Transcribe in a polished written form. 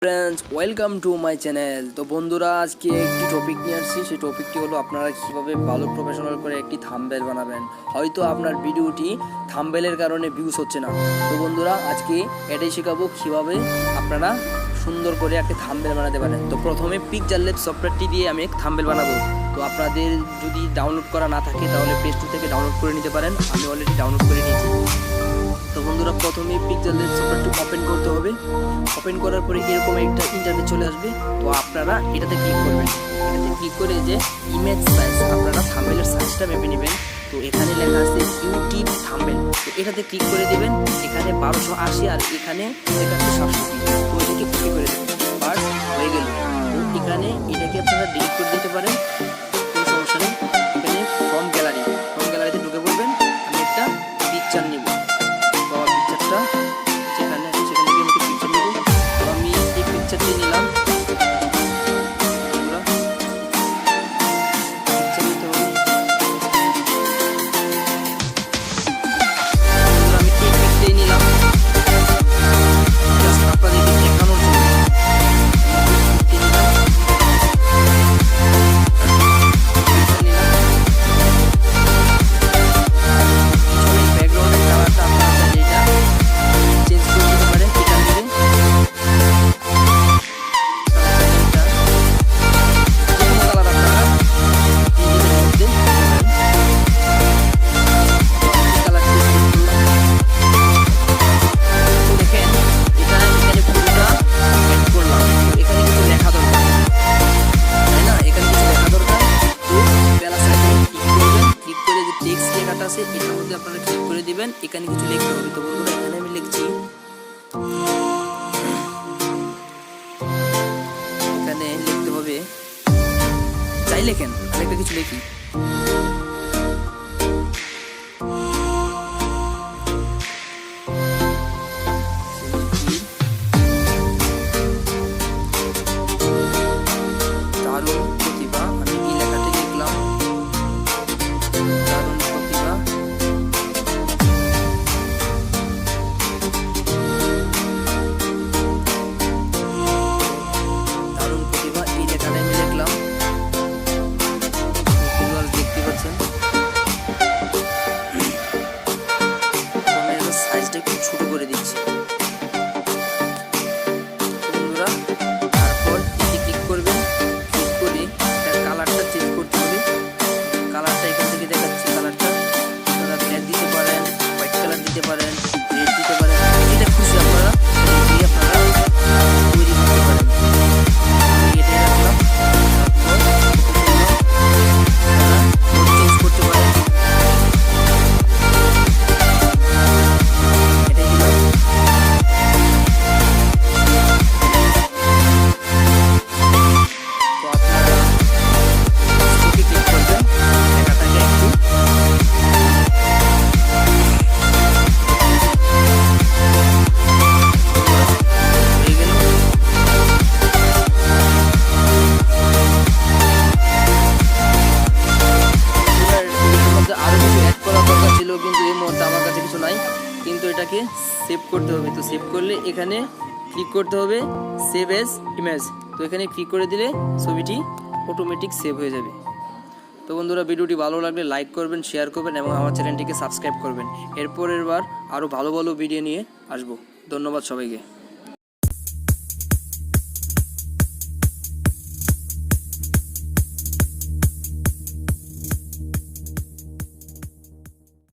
Friends welcome to my channel. तो बंधुरा आज के एक टपिक নিয়ে আসছি। সেই টপিকটি হলো আপনারা কিভাবে ভালো প্রফেশনাল করে একটি থাম্বনেল বানাবেন। হয়তো আপনার ভিডিওটি থাম্বনেলের কারণে ভিউজ হচ্ছে না, তো বন্ধুরা আজকে এটাই শেখাবো কিভাবে আপনারা সুন্দর করে একটা থাম্বনেল বানাতে পারেন। তো প্রথমে pixelLab সফটওয়্যারটি দিয়ে আমি এক থাম্বনেল বানাবো। তো আপনাদের যদি ডাউনলোড করা না থাকে তাহলে প্লে স্টোর থেকে ডাউনলোড করে নিতে পারেন, আমি অলরেডি ডাউনলোড করে নিয়েছি। তো বন্ধুরা প্রথমে pixelLab সফটওয়্যারটি ওপেন করতে হবে। ওপেন করার পরে এরকম একটা ইন্টারনেট চলে আসবে। তো আপনারা এটাতে ক্লিক করবেন। এটাতে ক্লিক করে যে ইমেজ সাইজ, আপনারা থাম্বনেলের সাইজটা মেপে নেবেন। তো এখানে লেখা আছে ইউটিউব থাম্বনেল, তো এটাতে ক্লিক করে দেবেন। এখানে 1280 আর এখানে লেখা আছে 720, তো এটাকে কপি করে দেবেন। বাস হয়ে গেল। তো এখানে এটাকে আপনারা ডিলিট করে দিতে পারেন, কোনো সমস্যা নেই। এখানে ফ্রম গ্যালারিতে ঢুকে পড়বেন। আমি একটা পিকচার নিব, তো পিকচারটা সেখানে গিয়ে আমি পিকচার নেব। তো আমি এই পিকচারটি নিলাম। পিকচার নিতে হবে। আমি এই পিকটাই নিলাম জাস্ট আপনাদেরকে দেখানোর জন্য। এটার মধ্যে আপনারা ক্লিক করে দিবেন। এখানে কিছু লিখতে হবে। তো বন্ধুরা এখানে আমি লিখছি, এখানে লিখতে হবে, যাই লেখেন আমি একটা কিছু লিখি। দারুণ প্রতিভা, আমি এই লেখাটি লিখলাম। দারুণ প্রতিভা, দারুণ প্রতিভা, এই লেখাটা আমি লিখলাম। দেখতে পাচ্ছেন আমি সাইজটা একটু ছোট করে দিচ্ছি বন্ধুরা। তারপর এটি ক্লিক করবেন। ক্লিক করে এটার কালারটা চেঞ্জ করতে হবে। কালারটা এখান থেকে দেখাচ্ছি। কালারটা আপনারা ব্ল্যাক দিতে পারেন, হোয়াইট কালার দিতে পারেন, রেড দিতে পারেন, যেটা খুশি আপনারা দিয়ে আপনারা তৈরি করতে পারেন। আমি এটাই রাখলাম। চেঞ্জ করতে পারেন, এটাই দিলাম। তো আপনারা স্টোকে ক্লিক করবেন, লেখাটাকে একটু হয়ে গেল। এটার মধ্যে আরো কিছু অ্যাড করার দরকার ছিল, কিন্তু এই মুহূর্তে আমার কাছে কিছু নাই। কিন্তু এটাকে সেভ করতে হবে। তো সেভ করলে এখানে ক্লিক করতে হবে সেভ এজ ইমেজ। তো এখানে ক্লিক করে দিলে ছবিটি অটোমেটিক সেভ হয়ে যাবে। তো বন্ধুরা ভিডিওটি ভালো লাগলে লাইক করবেন, শেয়ার করবেন এবং আমার চ্যানেলটিকে সাবস্ক্রাইব করবেন। এরপরের বার আরও ভালো ভালো ভিডিও নিয়ে আসবো। ধন্যবাদ সবাইকে।